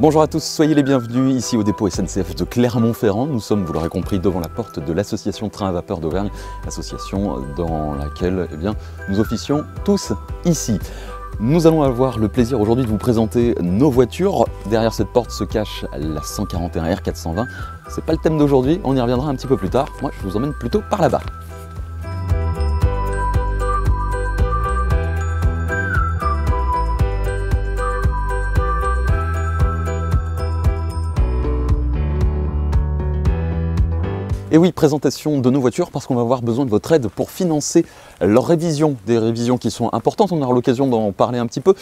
Bonjour à tous, soyez les bienvenus ici au dépôt SNCF de Clermont-Ferrand. Nous sommes, vous l'aurez compris, devant la porte de l'association Train à Vapeur d'Auvergne, association dans laquelle nous officions tous ici. Nous allons avoir le plaisir aujourd'hui de vous présenter nos voitures. Derrière cette porte se cache la 141 R420. C'est pas le thème d'aujourd'hui, on y reviendra un petit peu plus tard. Moi, je vous emmène plutôt par là-bas. Et oui, présentation de nos voitures parce qu'on va avoir besoin de votre aide pour financer leur révision, des révisions qui sont importantes, on aura l'occasion d'en parler un petit peu.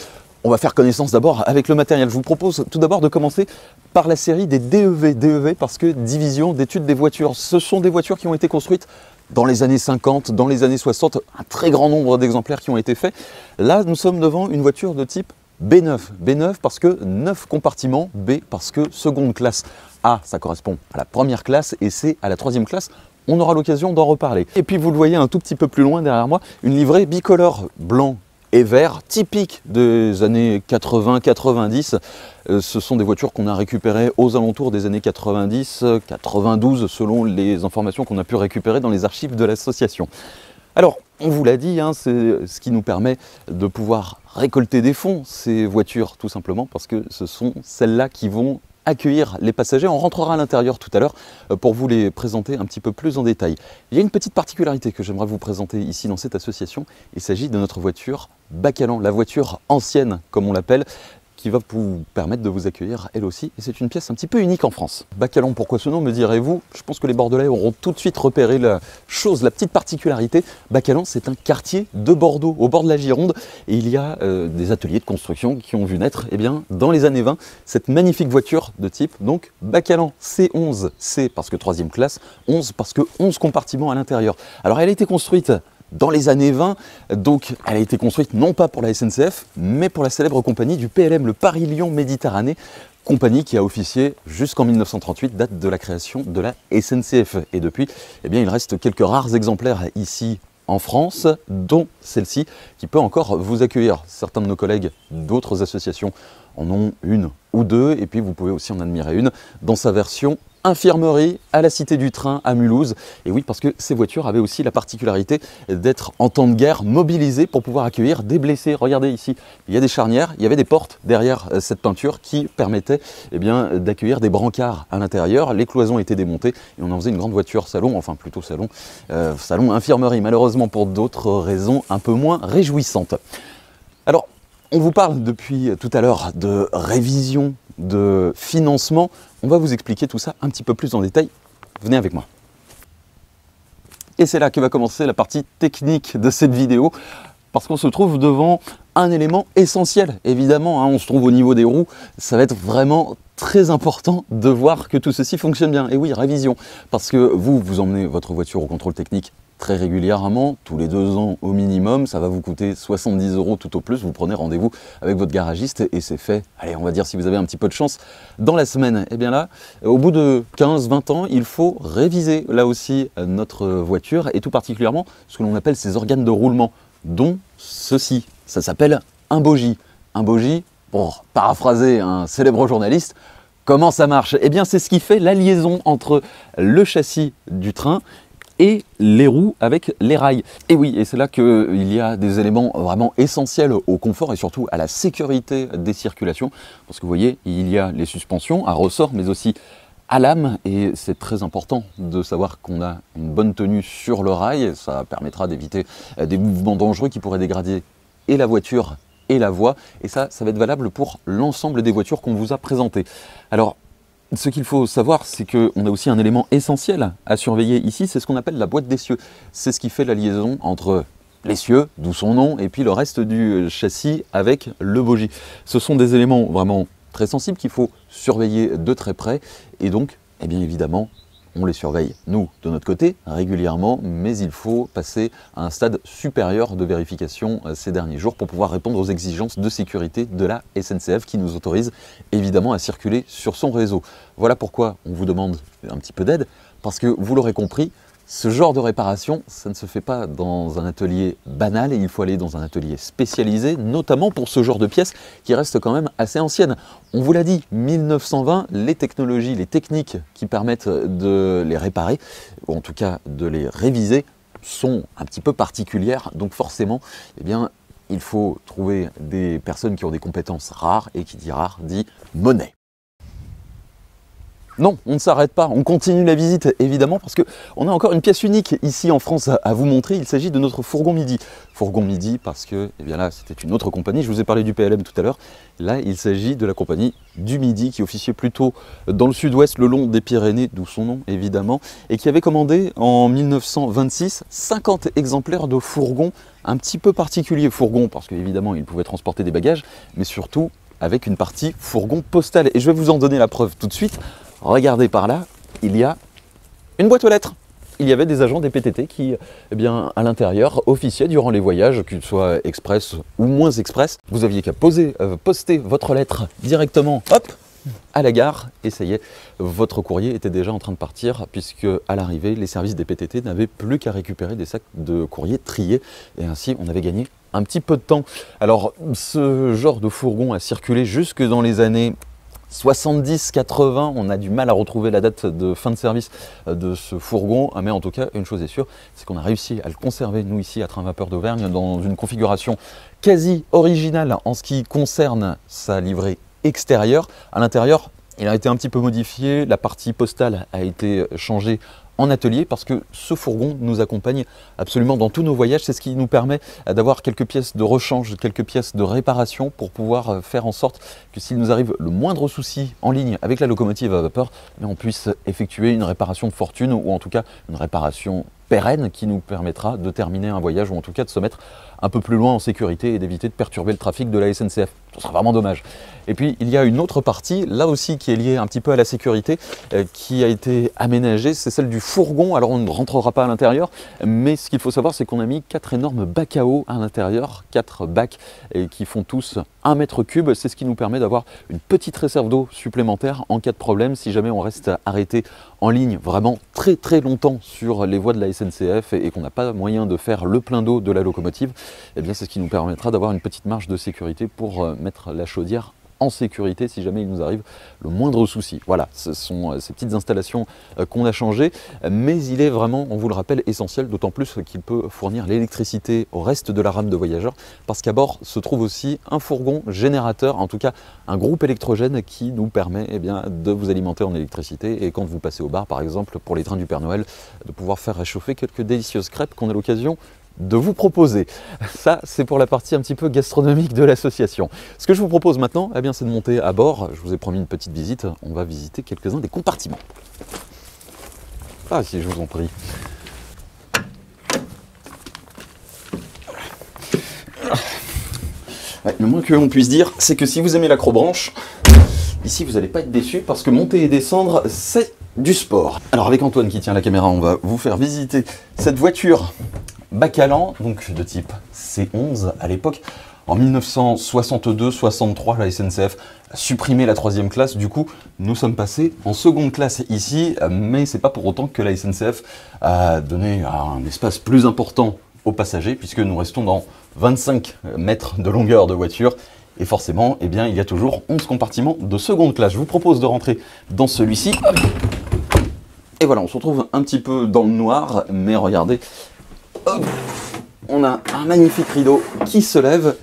On va faire connaissance d'abord avec le matériel. Je vous propose tout d'abord de commencer par la série des DEV. DEV parce que division d'études des voitures. Ce sont des voitures qui ont été construites dans les années 50, dans les années 60, un très grand nombre d'exemplaires qui ont été faits. Là, nous sommes devant une voiture de type B9. B9 parce que 9 compartiments, B parce que seconde classe. A, ça correspond à la première classe et C à la troisième classe. On aura l'occasion d'en reparler. Et puis vous le voyez un tout petit peu plus loin derrière moi, une livrée bicolore blanc et vert, typique des années 80-90. Ce sont des voitures qu'on a récupérées aux alentours des années 90-92 selon les informations qu'on a pu récupérer dans les archives de l'association. Alors, on vous l'a dit, c'est ce qui nous permet de pouvoir récolter des fonds, ces voitures, tout simplement parce que ce sont celles-là qui vont accueillir les passagers. On rentrera à l'intérieur tout à l'heure pour vous les présenter un petit peu plus en détail. Il y a une petite particularité que j'aimerais vous présenter ici dans cette association. Il s'agit de notre voiture Bacalan, la voiture ancienne comme on l'appelle, qui va vous permettre de vous accueillir elle aussi. Et c'est une pièce un petit peu unique en France. Bacalan, pourquoi ce nom, me direz-vous? Je pense que les Bordelais auront tout de suite repéré la chose, la petite particularité. Bacalan, c'est un quartier de Bordeaux, au bord de la Gironde. Et il y a des ateliers de construction qui ont vu naître, dans les années 20, cette magnifique voiture de type, donc Bacalan C11. C parce que troisième classe, 11 parce que 11 compartiments à l'intérieur. Alors elle a été construite dans les années 20, donc elle a été construite non pas pour la SNCF, mais pour la célèbre compagnie du PLM, le Paris-Lyon Méditerranée, compagnie qui a officié jusqu'en 1938, date de la création de la SNCF. Et depuis, il reste quelques rares exemplaires ici en France, dont celle-ci, qui peut encore vous accueillir. Certains de nos collègues d'autres associations en ont une ou deux, et puis vous pouvez aussi en admirer une dans sa version infirmerie à la Cité du Train à Mulhouse. Et oui, parce que ces voitures avaient aussi la particularité d'être en temps de guerre mobilisées pour pouvoir accueillir des blessés. Regardez ici, il y a des charnières, il y avait des portes derrière cette peinture qui permettaient d'accueillir des brancards à l'intérieur. Les cloisons étaient démontées et on en faisait une grande voiture salon, enfin plutôt salon, salon infirmerie, malheureusement pour d'autres raisons un peu moins réjouissantes. Alors, on vous parle depuis tout à l'heure de révision, de financement. On va vous expliquer tout ça un petit peu plus en détail. Venez avec moi. Et c'est là que va commencer la partie technique de cette vidéo, parce qu'on se trouve devant un élément essentiel. Évidemment, on se trouve au niveau des roues, ça va être vraiment très important de voir que tout ceci fonctionne bien. Et oui, révision, parce que vous emmenez votre voiture au contrôle technique très régulièrement, tous les 2 ans au minimum, ça va vous coûter 70 € tout au plus, vous prenez rendez-vous avec votre garagiste et c'est fait, allez, on va dire si vous avez un petit peu de chance, dans la semaine. Et bien là, au bout de 15-20 ans, il faut réviser là aussi notre voiture et tout particulièrement ce que l'on appelle ses organes de roulement, dont ceci, ça s'appelle un bogie. Un bogie, pour paraphraser un célèbre journaliste, comment ça marche? Eh bien c'est ce qui fait la liaison entre le châssis du train et les roues avec les rails. Et oui, et c'est là qu'il y a des éléments vraiment essentiels au confort et surtout à la sécurité des circulations. Parce que vous voyez, il y a les suspensions à ressort, mais aussi à lame. Et c'est très important de savoir qu'on a une bonne tenue sur le rail. Ça permettra d'éviter des mouvements dangereux qui pourraient dégrader et la voiture et la voie. Et ça va être valable pour l'ensemble des voitures qu'on vous a présentées. Alors, ce qu'il faut savoir, c'est qu'on a aussi un élément essentiel à surveiller ici, c'est ce qu'on appelle la boîte d'essieux. C'est ce qui fait la liaison entre l'essieu, d'où son nom, et puis le reste du châssis avec le bogie. Ce sont des éléments vraiment très sensibles qu'il faut surveiller de très près, et donc, évidemment, on les surveille, nous, de notre côté, régulièrement, mais il faut passer à un stade supérieur de vérification ces derniers jours pour pouvoir répondre aux exigences de sécurité de la SNCF qui nous autorise évidemment à circuler sur son réseau. Voilà pourquoi on vous demande un petit peu d'aide, parce que vous l'aurez compris, ce genre de réparation, ça ne se fait pas dans un atelier banal et il faut aller dans un atelier spécialisé, notamment pour ce genre de pièces qui restent quand même assez anciennes. On vous l'a dit, 1920, les technologies, les techniques qui permettent de les réparer, ou en tout cas de les réviser, sont un petit peu particulières. Donc forcément, eh bien, il faut trouver des personnes qui ont des compétences rares, et qui dit rare, dit monnaie. Non, on ne s'arrête pas, on continue la visite évidemment parce qu'on a encore une pièce unique ici en France à vous montrer. Il s'agit de notre fourgon Midi. Fourgon Midi parce que, eh bien là, c'était une autre compagnie. Je vous ai parlé du PLM tout à l'heure. Là, il s'agit de la compagnie du Midi qui officiait plutôt dans le sud-ouest, le long des Pyrénées, d'où son nom évidemment, et qui avait commandé en 1926 50 exemplaires de fourgons un petit peu particuliers. Fourgon parce qu'évidemment, il pouvait transporter des bagages, mais surtout avec une partie fourgon postal. Et je vais vous en donner la preuve tout de suite. Regardez par là, il y a une boîte aux lettres. Il y avait des agents des PTT qui, eh bien, à l'intérieur, officiaient durant les voyages, qu'ils soient express ou moins express. Vous aviez qu'à poster votre lettre directement, hop, à la gare, et ça y est, votre courrier était déjà en train de partir, puisque à l'arrivée, les services des PTT n'avaient plus qu'à récupérer des sacs de courrier triés, et ainsi on avait gagné un petit peu de temps. Alors, ce genre de fourgon a circulé jusque dans les années 70-80, on a du mal à retrouver la date de fin de service de ce fourgon, mais en tout cas, une chose est sûre, c'est qu'on a réussi à le conserver, nous ici, à Train Vapeur d'Auvergne, dans une configuration quasi originale en ce qui concerne sa livrée extérieure. À l'intérieur, il a été un petit peu modifié, la partie postale a été changée en atelier parce que ce fourgon nous accompagne absolument dans tous nos voyages. C'est ce qui nous permet d'avoir quelques pièces de rechange, quelques pièces de réparation pour pouvoir faire en sorte que s'il nous arrive le moindre souci en ligne avec la locomotive à vapeur, on puisse effectuer une réparation de fortune ou en tout cas une réparation pérenne qui nous permettra de terminer un voyage ou en tout cas de se mettre un peu plus loin en sécurité et d'éviter de perturber le trafic de la SNCF. Ce sera vraiment dommage. Et puis il y a une autre partie, là aussi qui est liée un petit peu à la sécurité, qui a été aménagée, c'est celle du fourgon. Alors on ne rentrera pas à l'intérieur, mais ce qu'il faut savoir c'est qu'on a mis 4 énormes bacs à eau à l'intérieur, 4 bacs qui font tous 1 mètre cube. C'est ce qui nous permet d'avoir une petite réserve d'eau supplémentaire en cas de problème, si jamais on reste arrêté en ligne vraiment très très longtemps sur les voies de la SNCF et qu'on n'a pas moyen de faire le plein d'eau de la locomotive. Eh bien c'est ce qui nous permettra d'avoir une petite marge de sécurité pour mettre la chaudière en sécurité si jamais il nous arrive le moindre souci. Voilà, ce sont ces petites installations qu'on a changées, mais il est vraiment, on vous le rappelle, essentiel, d'autant plus qu'il peut fournir l'électricité au reste de la rame de voyageurs, parce qu'à bord se trouve aussi un fourgon générateur, en tout cas un groupe électrogène qui nous permet eh bien, de vous alimenter en électricité et quand vous passez au bar par exemple pour les trains du Père Noël, de pouvoir faire réchauffer quelques délicieuses crêpes qu'on a l'occasion de vous proposer. Ça, c'est pour la partie un petit peu gastronomique de l'association. Ce que je vous propose maintenant, eh bien, c'est de monter à bord. Je vous ai promis une petite visite. On va visiter quelques-uns des compartiments. Ah, si, je vous en prie. Ouais, le moins que l'on puisse dire, c'est que si vous aimez l'acrobranche, ici, vous n'allez pas être déçus parce que monter et descendre, c'est du sport. Alors, avec Antoine qui tient la caméra, on va vous faire visiter cette voiture Bacalan, donc de type C11 à l'époque. En 1962-63, la SNCF a supprimé la 3e classe. Du coup, nous sommes passés en seconde classe ici, mais c'est pas pour autant que la SNCF a donné un espace plus important aux passagers, puisque nous restons dans 25 mètres de longueur de voiture. Et forcément, eh bien, il y a toujours 11 compartiments de seconde classe. Je vous propose de rentrer dans celui-ci. Et voilà, on se retrouve un petit peu dans le noir, mais regardez, hop, on a un magnifique rideau qui se lève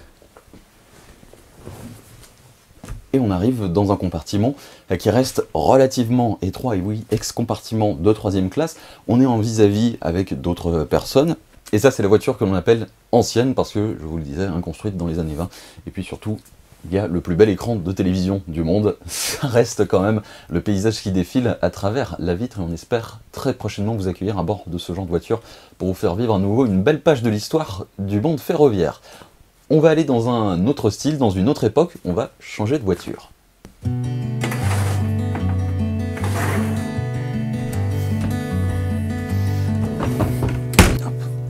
et on arrive dans un compartiment qui reste relativement étroit. Et oui, ex-compartiment de 3e classe, on est en vis-à-vis avec d'autres personnes. Et ça, c'est la voiture que l'on appelle ancienne parce que, je vous le disais, construite dans les années 20. Et puis surtout, il y a le plus bel écran de télévision du monde. Ça reste quand même le paysage qui défile à travers la vitre et on espère très prochainement vous accueillir à bord de ce genre de voiture pour vous faire vivre à nouveau une belle page de l'histoire du monde ferroviaire. On va aller dans un autre style, dans une autre époque, on va changer de voiture.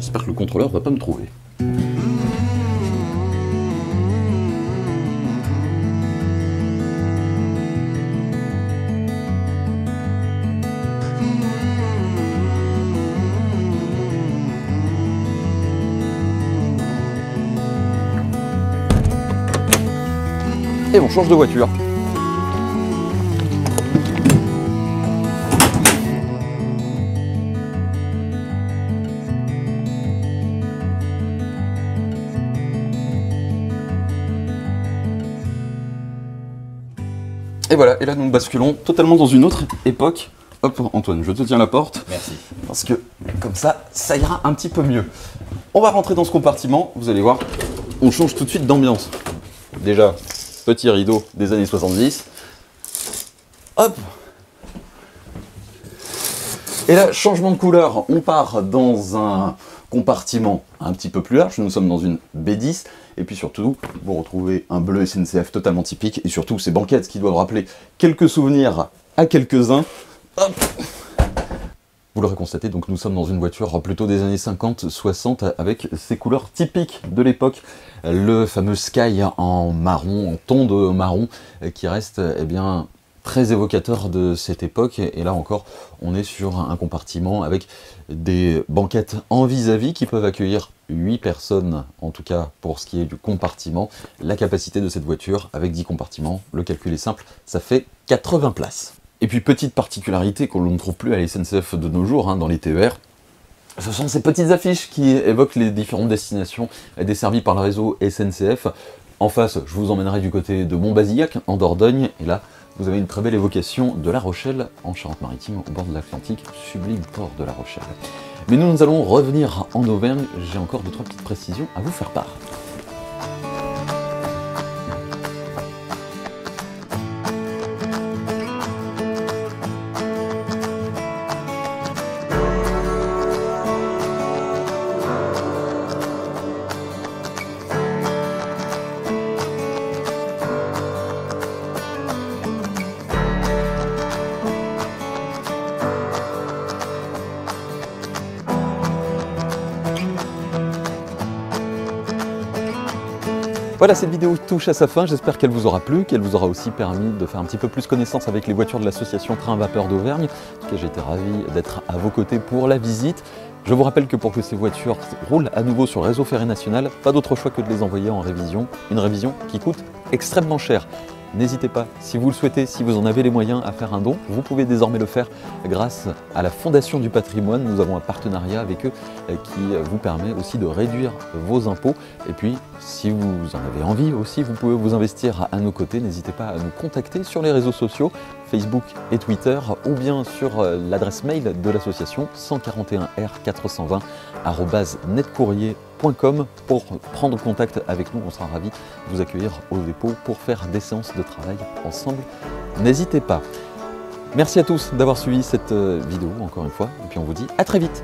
J'espère que le contrôleur ne va pas me trouver. et on change de voiture. Et voilà, et là nous basculons totalement dans une autre époque. Hop, Antoine, je te tiens la porte. Merci. Parce que comme ça ira un petit peu mieux. On va rentrer dans ce compartiment, vous allez voir, on change tout de suite d'ambiance. Déjà, petit rideau des années 70. Hop. Et là, changement de couleur, on part dans un compartiment un petit peu plus large, nous sommes dans une B10, et puis surtout, vous retrouvez un bleu SNCF totalement typique, et surtout ces banquettes qui doivent rappeler quelques souvenirs à quelques-uns. Hop. Vous l'aurez constaté, donc nous sommes dans une voiture plutôt des années 50-60 avec ces couleurs typiques de l'époque, le fameux Sky en marron, en ton de marron, qui reste eh bien très évocateur de cette époque. Et là encore, on est sur un compartiment avec des banquettes en vis-à-vis qui peuvent accueillir 8 personnes, en tout cas pour ce qui est du compartiment. La capacité de cette voiture, avec 10 compartiments, le calcul est simple, ça fait 80 places. Et puis petite particularité qu'on ne trouve plus à la SNCF de nos jours, dans les TER, ce sont ces petites affiches qui évoquent les différentes destinations desservies par le réseau SNCF. En face, je vous emmènerai du côté de Montbazillac, en Dordogne, et là, vous avez une très belle évocation de La Rochelle, en Charente-Maritime, au bord de l'Atlantique, sublime port de La Rochelle. Mais nous allons revenir en Auvergne, j'ai encore 2-3 petites précisions à vous faire part. Voilà, cette vidéo touche à sa fin, j'espère qu'elle vous aura plu, qu'elle vous aura aussi permis de faire un petit peu plus connaissance avec les voitures de l'association Train Vapeur d'Auvergne. En tout cas, j'ai été ravi d'être à vos côtés pour la visite. Je vous rappelle que pour que ces voitures roulent à nouveau sur le réseau ferré national, pas d'autre choix que de les envoyer en révision, une révision qui coûte extrêmement cher. N'hésitez pas, si vous le souhaitez, si vous en avez les moyens, à faire un don. Vous pouvez désormais le faire grâce à la Fondation du Patrimoine. Nous avons un partenariat avec eux qui vous permet aussi de réduire vos impôts. Et puis, si vous en avez envie aussi, vous pouvez vous investir à nos côtés. N'hésitez pas à nous contacter sur les réseaux sociaux, Facebook et Twitter, ou bien sur l'adresse mail de l'association 141r420@netcourrier.com pour prendre contact avec nous. On sera ravis de vous accueillir au dépôt pour faire des séances de travail ensemble. N'hésitez pas. Merci à tous d'avoir suivi cette vidéo encore une fois, et puis on vous dit à très vite.